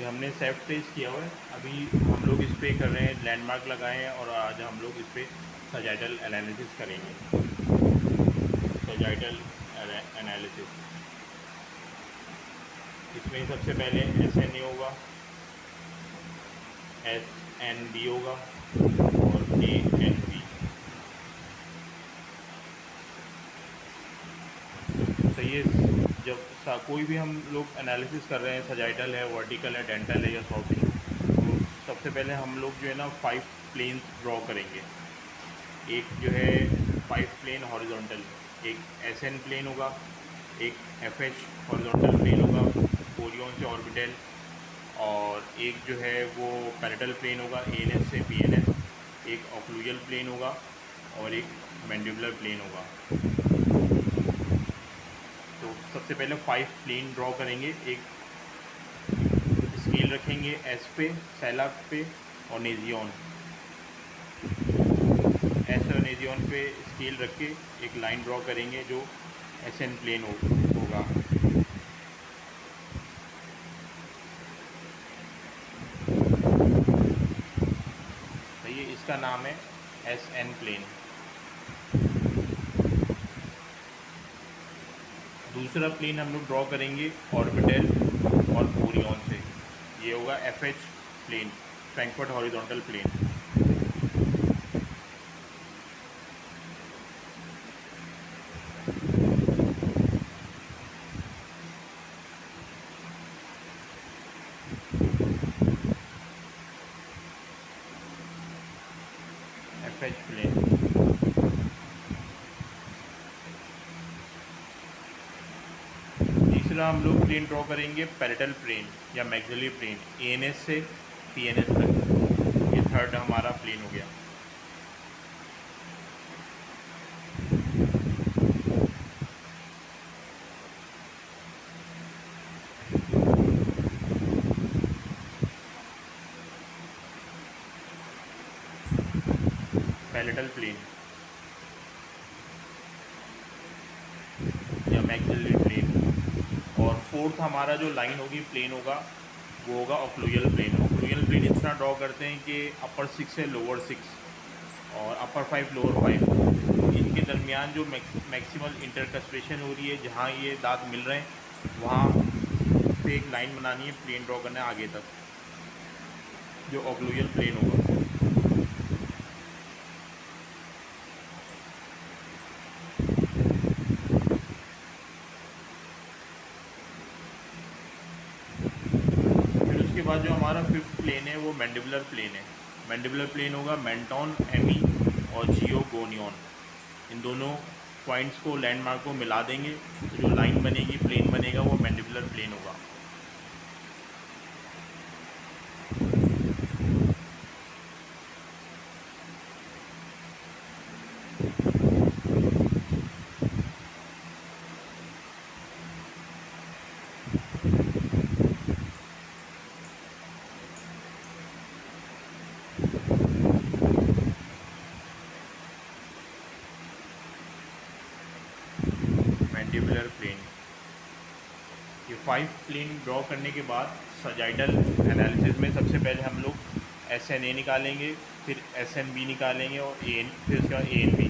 ये हमने सेफ्ट पेज किया हुआ है। अभी हम लोग इस पे कर रहे हैं, लैंडमार्क लगाए हैं और आज हम लोग इस पे सजाइटल एनालिसिस करेंगे। सजाइटल एनालिसिस, इसमें सबसे पहले एस एन ए होगा, एस एन बी होगा और ए एन बी। तो ये जब कोई भी हम लोग एनालिसिस कर रहे हैं, सजाइटल है, वर्टिकल है, डेंटल है या सॉफ्ट टिश्यू, तो सबसे पहले हम लोग जो है ना 5 प्लेन्स ड्रॉ करेंगे। एक जो है 5 प्लेन हॉरिजॉन्टल, एक एस एन प्लेन होगा, एक एफ एच हॉरिजॉन्टल प्लेन होगा कोरियन से ऑर्बिटल, और एक जो है वो पैरेटल प्लेन होगा ए एन एस से पी एन एस, एक ऑक्लूजल प्लेन होगा और एक मैंडिबुलर प्लेन होगा। तो सबसे पहले 5 प्लेन ड्रॉ करेंगे। एक स्केल रखेंगे एस पे, सैलाब पे और नेजियन, एस और नेजियन पे स्केल रख के एक लाइन ड्रॉ करेंगे जो एस एन प्लेन होगा। तो ये इसका नाम है एस एन प्लेन। दूसरा प्लेन हम लोग ड्रॉ करेंगे ऑर्बिटल और कोरियन से, ये होगा F H plane, Frankfurt horizontal plane. F H plane. तीसरा हम लोग प्लेन ड्रॉ करेंगे पैरेटल प्लेन या maxillary plane, A N S से पी एन एस तक। ये थर्ड हमारा प्लेन हो गया। पैरेटल प्लेन या मैक्सिलरी प्लेन। और फोर्थ हमारा जो लाइन होगी, प्लेन होगा, वो होगा ऑक्लूजल प्लेन। ऑक्लूजल प्लेन इस तरह ड्रॉ करते हैं कि अपर 6 है लोअर 6 और अपर 5 लोअर 5, इनके दरमियान जो मैक्सिमल इंटरकस्पेशन हो रही है, जहाँ ये दांत मिल रहे हैं वहाँ से एक लाइन बनानी है, प्लेन ड्रॉ करना है आगे तक, जो ऑक्लूजल प्लेन होगा। फिर उसके बाद जो हमारा फिफ्थ प्लेन है वो मैंडिबुलर प्लेन है। मैंडिबुलर प्लेन होगा मेंटोन एमी और जियोगोनियन, इन दोनों पॉइंट्स को, लैंडमार्क को मिला देंगे तो जो लाइन बनेगी, प्लेन बनेगा, वो मैंडिबुलर प्लेन होगा। मैंडिबुलर प्लेन, ये 5 प्लेन ड्रॉ करने के बाद सजाइटल एनालिसिस में सबसे पहले हम लोग एस एन ए निकालेंगे, फिर एस एन बी निकालेंगे और ए एन, फिर उसके बाद ए एन बी।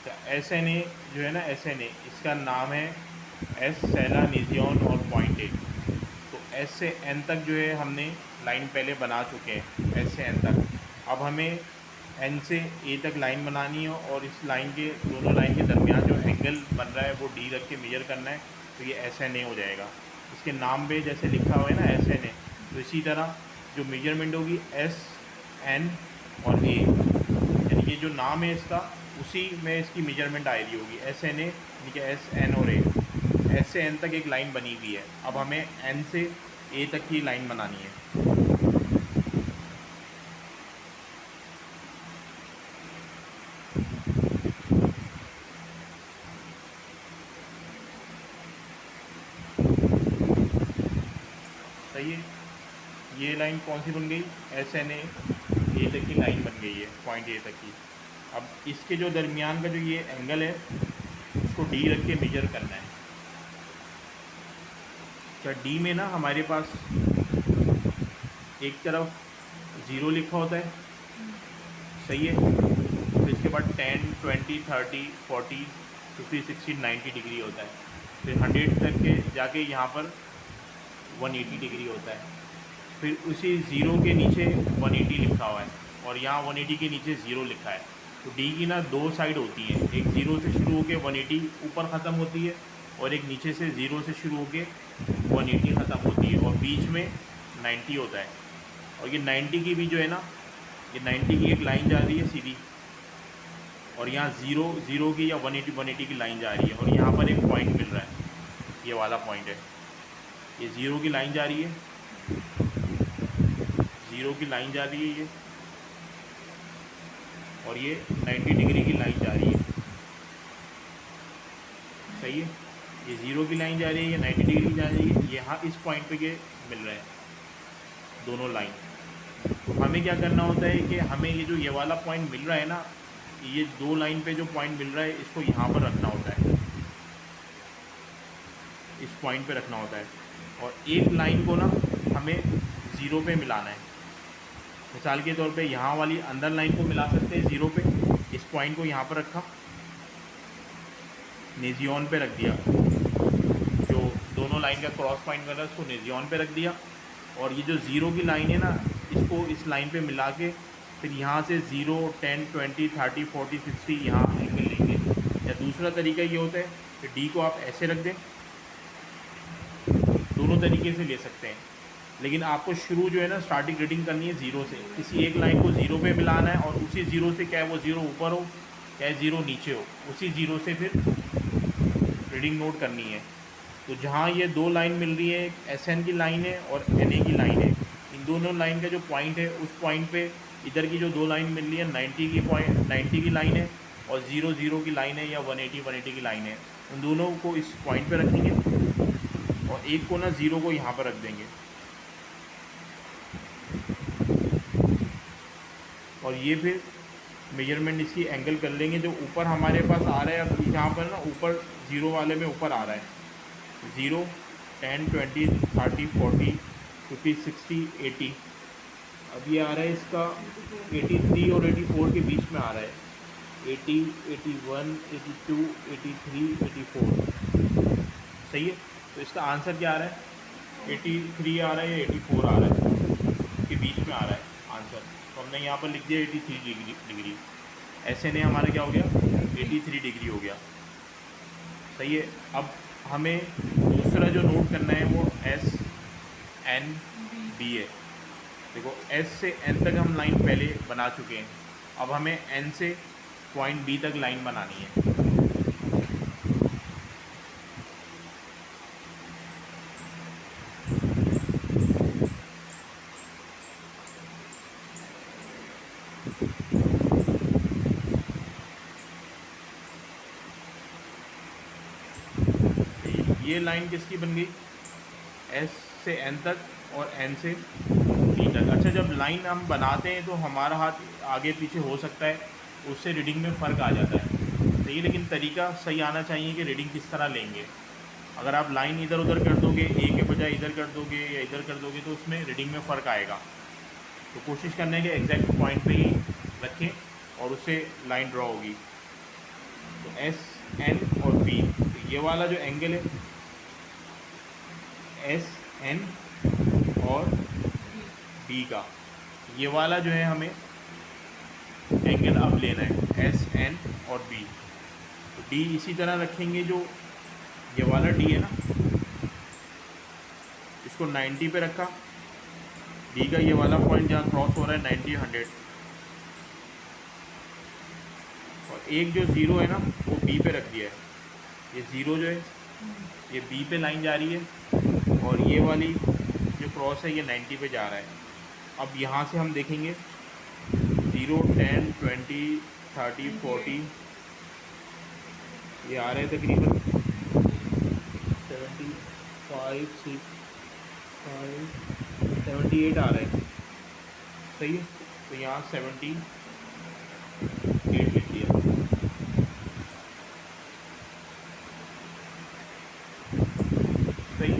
तो एस एन ए जो है ना, एस एन ए, इसका नाम है एस सेला निजियन और पॉइंट ए। तो एस से एन तक जो है हमने लाइन पहले बना चुके हैं, एस से एन तक। अब हमें एन से ए तक लाइन बनानी है और इस लाइन के, दोनों लाइन के दरमियान जो एंगल बन रहा है वो डी रख के मेजर करना है, तो ये एस एन ए हो जाएगा। इसके नाम पे जैसे लिखा हुआ है ना एस एन ए, तो इसी तरह जो मेजरमेंट होगी एस एन और ए, यानी कि जो नाम है इसका, उसी में इसकी मेजरमेंट आ रही होगी, एस एन ए यानी कि एस एन और ए। एस से एन तक एक लाइन बनी हुई है, अब हमें एन से ए तक की लाइन बनानी है। सही है, ये लाइन कौन सी बन गई, एस एन ए तक की लाइन बन गई है, पॉइंट ए तक की। अब इसके जो दरमियान का जो ये एंगल है, उसको डी रख के मेजर करना है। तो डी में ना हमारे पास एक तरफ 0 लिखा होता है, सही है। फिर इसके बाद 10, 20, 30, 40, 50, 60, 90 डिग्री होता है। फिर 100 तक के जाके यहाँ पर 180 डिग्री होता है। फिर उसी ज़ीरो के नीचे 180 लिखा हुआ है और यहाँ 180 के नीचे 0 लिखा है। तो डी की ना दो साइड होती हैं, एक 0 से शुरू होकर 180 ऊपर ख़त्म होती है और एक नीचे से 0 से शुरू होकर 180 ख़त्म होती है और बीच में 90 होता है। और ये 90 की भी जो है ना, ये 90 की एक लाइन जा रही है सीधी और यहाँ 0 की या 180 की लाइन जा रही है और यहाँ पर एक पॉइंट मिल रहा है, ये वाला पॉइंट है। ये 0 की लाइन जा रही है, 0 की लाइन जा रही है ये, और ये 90 डिग्री की लाइन जा रही है, सही है। ये 0 की लाइन जा रही है, ये 90 डिग्री जा रही है। यहाँ इस पॉइंट पे ये मिल रहे हैं दोनों लाइन। तो हमें क्या करना होता है कि हमें ये जो ये वाला पॉइंट मिल रहा है ना, ये दो लाइन पे जो पॉइंट मिल रहा है इसको यहाँ पर रखना होता है, इस पॉइंट पे रखना होता है। और एक लाइन को ना हमें 0 पे मिलाना है। मिसाल के तौर पे यहाँ वाली अंदर लाइन को मिला सकते हैं 0 पे। इस पॉइंट को यहाँ पर रखा, नेजियन पे रख दिया, जो दोनों लाइन का क्रॉस पॉइंट कर रहा है उसको नेजियन पे रख दिया। और ये जो 0 की लाइन है ना, इसको इस लाइन पे मिला के फिर यहाँ से 0, 10, 20, 30, 40, 60 यहाँ एंगल लेंगे। या दूसरा तरीका ये होता है कि डी को आप ऐसे रख दें, दोनों तरीके से ले सकते हैं। लेकिन आपको शुरू जो है ना स्टार्टिंग रीडिंग करनी है 0 से। किसी एक लाइन को 0 पे मिलाना है और उसी 0 से, चाहे वो 0 ऊपर हो चाहे 0 नीचे हो, उसी 0 से फिर रीडिंग नोट करनी है। तो जहाँ ये दो लाइन मिल रही है, एक SN की लाइन है और NA की लाइन है, इन दोनों लाइन का जो पॉइंट है उस पॉइंट पे इधर की जो दो लाइन मिल रही है 90 की लाइन है और 0 की लाइन है या 180 की लाइन है, उन दोनों को इस पॉइंट पे रखेंगे और एक को ना 0 को यहाँ पर रख देंगे। और ये फिर मेजरमेंट इसकी एंगल कर लेंगे जो ऊपर हमारे पास आ रहा है। अब यहाँ पर ना ऊपर 0 वाले में ऊपर आ रहा है 0, 10, 20, 30, 40, 50, 60, 80। अब ये आ रहा है इसका 83 और 84 के बीच में आ रहा है, 80, 81, 82, 83, 84, सही है। तो इसका आंसर क्या आ रहा है, 83 आ रहा है या 84 आ रहा है, के बीच में आ रहा है आंसर। तो हमने यहाँ पर लिख दिया 83 डिग्री। SNA हमारा क्या हो गया, 83 डिग्री हो गया, सही है। अब हमें दूसरा जो नोट करना है वो SNB है। देखो S से N तक हम लाइन पहले बना चुके हैं, अब हमें N से पॉइंट B तक लाइन बनानी है। ये लाइन किसकी बन गई, S से N तक और N से B तक। अच्छा, जब लाइन हम बनाते हैं तो हमारा हाथ आगे पीछे हो सकता है, उससे रीडिंग में फ़र्क आ जाता है, सही। लेकिन तरीका सही आना चाहिए कि रीडिंग किस तरह लेंगे। अगर आप लाइन इधर उधर कर दोगे, ए के बजाय इधर कर दोगे या इधर कर दोगे, तो उसमें रीडिंग में फ़र्क आएगा। तो कोशिश करना है कि एग्जैक्ट पॉइंट पे ही रखें और उससे लाइन ड्रॉ होगी। तो SN और B, तो ये वाला जो एंगल है SN और B का, ये वाला जो है हमें एंगल अब लेना है SN और B। तो D इसी तरह रखेंगे, जो ये वाला D है ना, इसको 90 पे रखा, D का ये वाला पॉइंट जहाँ क्रॉस हो रहा है 90, 100, और एक जो 0 है ना वो B पे रख दिया है। ये 0 जो है ये B पे लाइन जा रही है और ये वाली जो क्रॉस है ये 90 पे जा रहा है। अब यहाँ से हम देखेंगे 0, 10, 20, 30, 40, ये आ रहे हैं तकरीबन 75, 6, 5, 78 आ रहे हैं, सही है। तो यहाँ 78 लिख दिया, सही।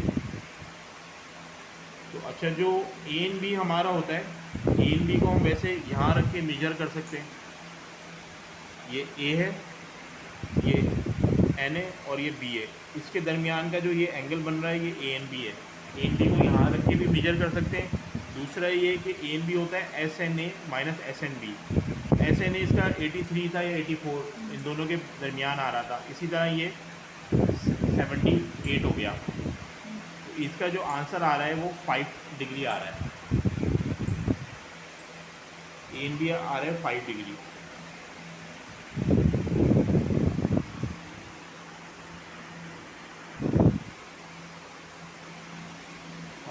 तो अच्छा, जो ए एन बी हमारा होता है, ए एन बी को हम वैसे यहाँ रख के मेजर कर सकते हैं। ये ए है, ये एन है और ये बी है। इसके दरमियान का जो ये एंगल बन रहा है ये ए एन बी है। ए एन बी को यहाँ रख के भी मेजर कर सकते हैं। दूसरा ये कि ए एन बी होता है S N A minus S N B. S N A इसका 83 था या 84, इन दोनों के दरमियान आ रहा था। इसी तरह ये 78 हो गया। तो इसका जो आंसर आ रहा है वो 5 डिग्री आ रहा है। ए एन बी आ रहा है 5 डिग्री।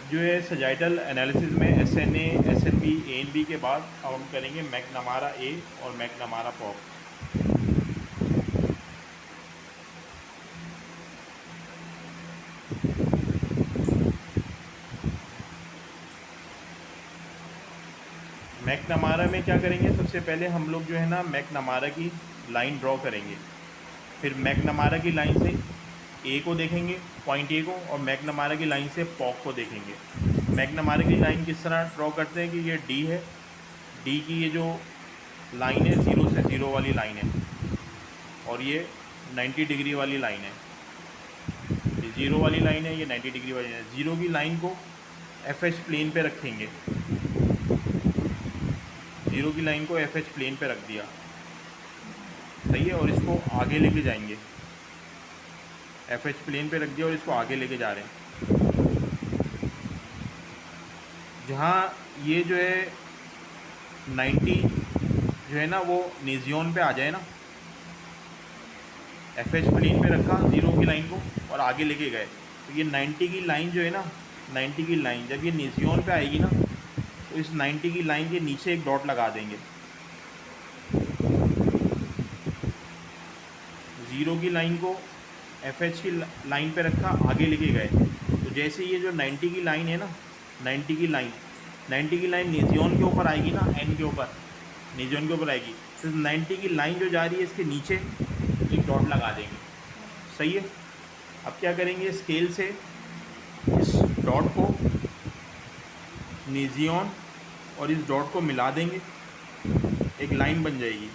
जो है सजाइटल एनालिसिस में S N A, S N B, A N B के बाद अब हम करेंगे मैकनमारा ए और मैकनमारा पॉप। मैकनमारा में क्या करेंगे, सबसे पहले हम लोग जो है ना मैकनमारा की लाइन ड्रॉ करेंगे। फिर मैकनमारा की लाइन से ए को देखेंगे, पॉइंट ए को, और मैकनमारा की लाइन से पॉक को देखेंगे। मैकनमारा की लाइन किस तरह ड्रॉ करते हैं कि ये डी है, डी की ये जो लाइन है 0 से 0 वाली लाइन है, और ये 90 डिग्री वाली लाइन है। ये 0 वाली लाइन है, ये 90 डिग्री वाली है। 0 की लाइन को एफ एच प्लेन पे रखेंगे। 0 की लाइन को एफ एच प्लेन पे रख दिया, सही है, और इसको आगे लेके जाएंगे। एफ एच प्लेन पे रख दिया और इसको आगे लेके जा रहे हैं। जहाँ ये जो है 90 जो है ना वो नेजियोन पे आ जाए ना, एफ एच प्लेन पे रखा 0 की लाइन को और आगे लेके गए, तो ये 90 की लाइन जो है ना, 90 की लाइन जब ये नेजियोन पे आएगी ना, तो इस 90 की लाइन के नीचे एक डॉट लगा देंगे। 0 की लाइन को एफ एच की लाइन पे रखा, आगे लेके गए, तो जैसे ये जो 90 की लाइन है ना, 90 की लाइन नेजियोन के ऊपर आएगी ना, एन के ऊपर, नेजियोन के ऊपर आएगी, तो 90 की लाइन जो जा रही है इसके नीचे एक डॉट लगा देंगे, सही है। अब क्या करेंगे, स्केल से इस डॉट को, नेजियोन और इस डॉट को मिला देंगे, एक लाइन बन जाएगी।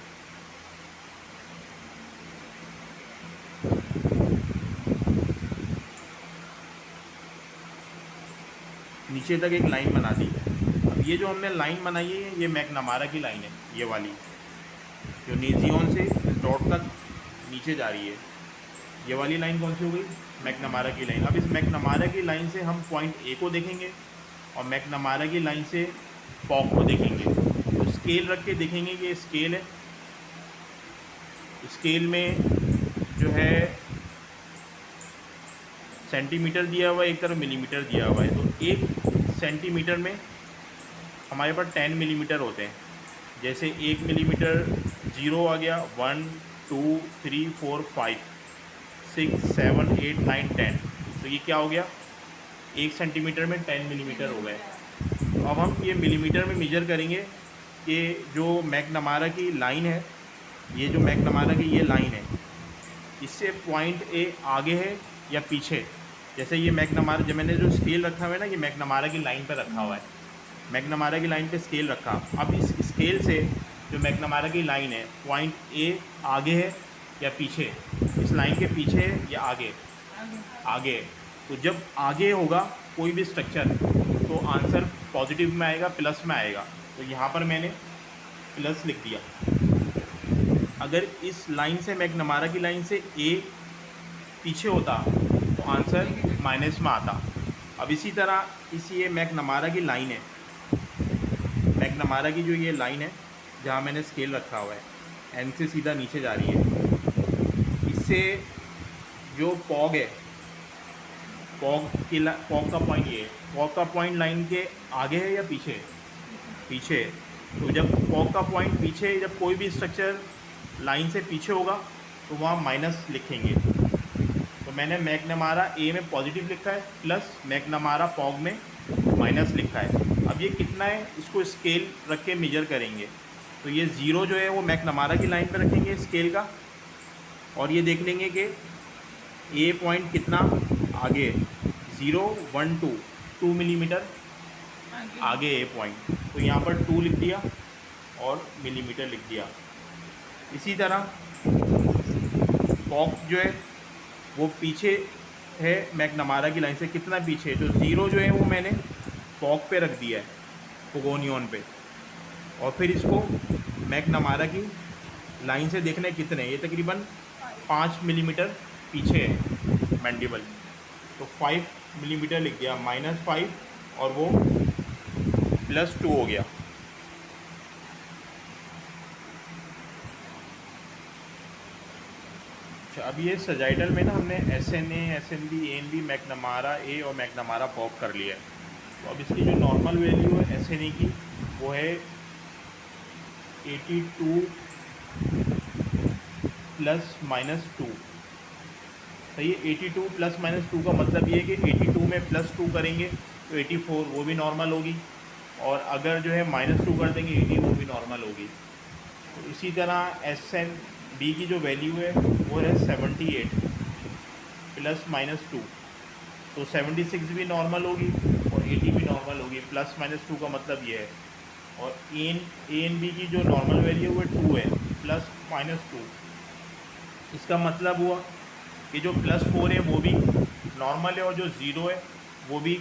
नीचे तक एक लाइन बना दी है। अब ये जो हमने लाइन बनाई है ये मैकनमारा की लाइन है, ये वाली जो नेजियोन से इस डॉट तक नीचे जा रही है। ये वाली लाइन कौन सी हो गई, मैकनमारा की लाइन। अब इस मैकनमारा की लाइन से हम पॉइंट ए को देखेंगे और मैकनमारा की लाइन से पॉक को देखेंगे। तो स्केल रख के देखेंगे कि स्केल है, स्केल में जो है सेंटीमीटर दिया हुआ है, एक तरफ मिलीमीटर दिया हुआ है। तो 1 सेंटीमीटर में हमारे पास 10 मिलीमीटर होते हैं। जैसे 1 मिलीमीटर 0 आ गया, 1 2 3 4 5 6 7 8 9 10, तो ये क्या हो गया, 1 सेंटीमीटर में 10 मिलीमीटर हो गए। तो अब हम ये मिलीमीटर में मेजर करेंगे कि जो मैकनमारा की लाइन है, ये जो मैकनमारा की ये लाइन है, इससे पॉइंट ए आगे है या पीछे। जैसे ये मैकनमारा, जब मैंने जो स्केल रखा हुआ है ना, ये मैकनमारा की लाइन पर रखा हुआ है, मैकनमारा की लाइन पे स्केल रखा। अब इस स्केल से जो मैकनमारा की लाइन है, पॉइंट ए आगे है या पीछे, इस लाइन के पीछे है या आगे, आगे। तो जब आगे होगा कोई भी स्ट्रक्चर तो आंसर पॉजिटिव में आएगा, प्लस में आएगा। तो यहाँ पर मैंने प्लस लिख दिया। अगर इस लाइन से, मैकनमारा की लाइन से ए पीछे होता तो आंसर माइनस में आता। अब इसी तरह ये मैकनमारा की लाइन है, मैकनमारा की जो ये लाइन है जहाँ मैंने स्केल रखा हुआ है, एन से सीधा नीचे जा रही है, इससे जो पॉग है, पॉग का पॉइंट ये है, पॉग का पॉइंट लाइन के आगे है या पीछे, पीछे। तो जब पॉग का पॉइंट पीछे, जब कोई भी स्ट्रक्चर लाइन से पीछे होगा तो वहाँ माइनस लिखेंगे। तो मैंने मैकनमारा ए में पॉजिटिव लिखा है, प्लस मैकनमारा पॉग में माइनस लिखा है। अब ये कितना है, इसको स्केल रख के मेजर करेंगे। तो ये 0 जो है वो मैकनमारा की लाइन पर रखेंगे स्केल का, और ये देख लेंगे कि ए पॉइंट कितना आगे है, 0 1 2 2 मिलीमीटर, आगे ए पॉइंट, तो यहाँ पर 2 लिख दिया और मिलीमीटर लिख दिया। इसी तरह पॉक जो है वो पीछे है मैकनमारा की लाइन से, कितना पीछे है, तो 0 जो है वो मैंने पॉक पे रख दिया है, पोगोनियन पे, और फिर इसको मैकनमारा की लाइन से देखना है कितने, ये तकरीबन 5 मिलीमीटर पीछे है मैंडिबल, तो 5 मिलीमीटर लिख दिया, -5 और वो +2 हो गया। अच्छा, अब ये सजाइडल में ना हमने SNA, SNB, ANB, मैकनमारा ए और मैकनमारा पॉक कर लिया है। तो अब इसकी जो नॉर्मल वैल्यू है SNA की वो है 82 ±2। सही है, 82 ±2 का मतलब ये है कि 82 में +2 करेंगे तो 84, वो भी नॉर्मल होगी, और अगर जो है -2 कर देंगे 80, वो भी नॉर्मल होगी। तो इसी तरह SNB की जो वैल्यू है वो है 78 ±2, तो 76 भी नॉर्मल होगी और 80 भी नॉर्मल होगी, +-2 का मतलब ये है। और ANB की जो नॉर्मल वैल्यू है वो 2 है, +-2, इसका मतलब हुआ कि जो +4 है वो भी नॉर्मल है और जो 0 है वो भी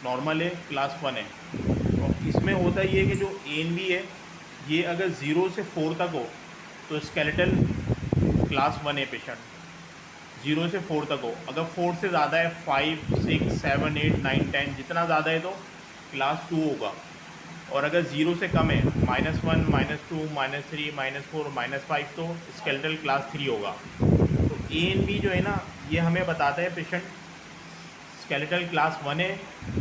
नॉर्मल है, क्लास 1 है। तो इसमें होता ये है कि जो ANB है ये अगर 0 से 4 तक हो तो स्केलेटल क्लास 1 है पेशेंट, 0 से 4 तक हो। अगर 4 से ज़्यादा है, 5, 6, 7, 8, 9, 10 जितना ज़्यादा है तो क्लास 2 होगा, और अगर 0 से कम है, -1, -2, -3, -4, -5 तो स्केलेटल क्लास 3 होगा। तो ANB जो है ना ये हमें बताता है पेशेंट स्केलेटल क्लास 1 है,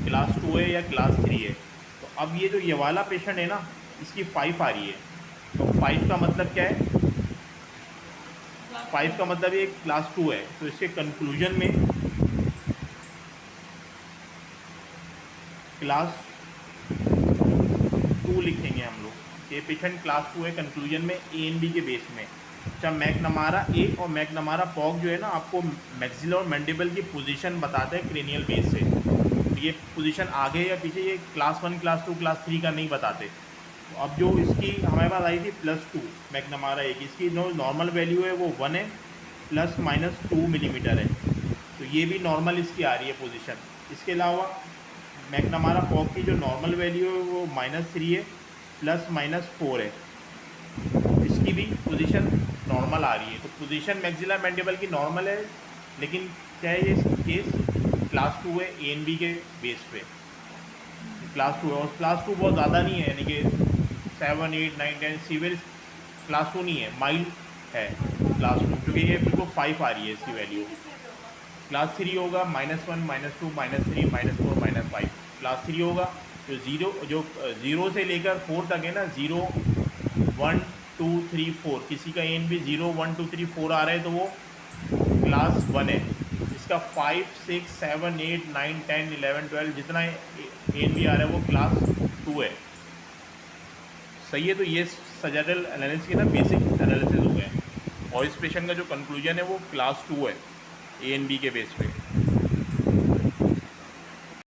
क्लास 2 है या क्लास 3 है। तो अब ये जो ये वाला पेशेंट है ना इसकी 5 आ रही है, तो 5 का मतलब क्या है, 5 का मतलब ये क्लास 2 है, तो इसके कंक्लूजन में क्लास 2 लिखेंगे हम लोग, ये पेशेंट क्लास 2 है कंक्लूजन में ANB के बेस में। अच्छा, मैकनमारा ए और मैकनमारा पॉक जो है ना आपको मैक्सिलर और मैंडिबल की पोजीशन बताते हैं क्रेनियल बेस से, ये पोजीशन आगे या पीछे ये क्लास 1, क्लास 2, क्लास 3 का नहीं बताते। तो अब जो इसकी हमारे पास आई थी +2 मैकनमारा ए की, इसकी जो नॉर्मल वैल्यू है वो 1 है, ±2 मिलीमीटर है, तो ये भी नॉर्मल इसकी आ रही है पोजीशन। इसके अलावा मैकनमारा पॉक की जो नॉर्मल वैल्यू है वो -3 है, ±4 है, इसकी भी पोजीशन नॉर्मल आ रही है। तो पोजीशन मैक्सिलर मैंडिबल की नॉर्मल है, लेकिन क्या है ये केस क्लास 2 है ANB के बेस पे, क्लास 2 है, और क्लास 2 बहुत ज़्यादा नहीं है, यानी कि 7, 8, 9, 10 सीवियर क्लास 2 नहीं है, माइल्ड है क्लास 2, क्योंकि ये बिल्कुल 5 आ रही है इसकी वैल्यू। क्लास 3 होगा -1, -2, -3, -4, -5, क्लास 3 होगा। तो जो 0 से लेकर 4 तक है ना, 0, 1, 2, 3, 4, किसी का ANB 0, 1, 2, 3, 4 आ रहा है तो वो क्लास 1 है। इसका 5, 6, 7, 8, 9, 10, 11, 12 जितना ANB आ रहा है वो क्लास 2 है। सही है, तो ये सजाइडल एनालिसिस के ना बेसिक एनालिसिस हो गए, और इस पेशेंट का जो कंक्लूजन है वो क्लास 2 है ANB के बेस पे।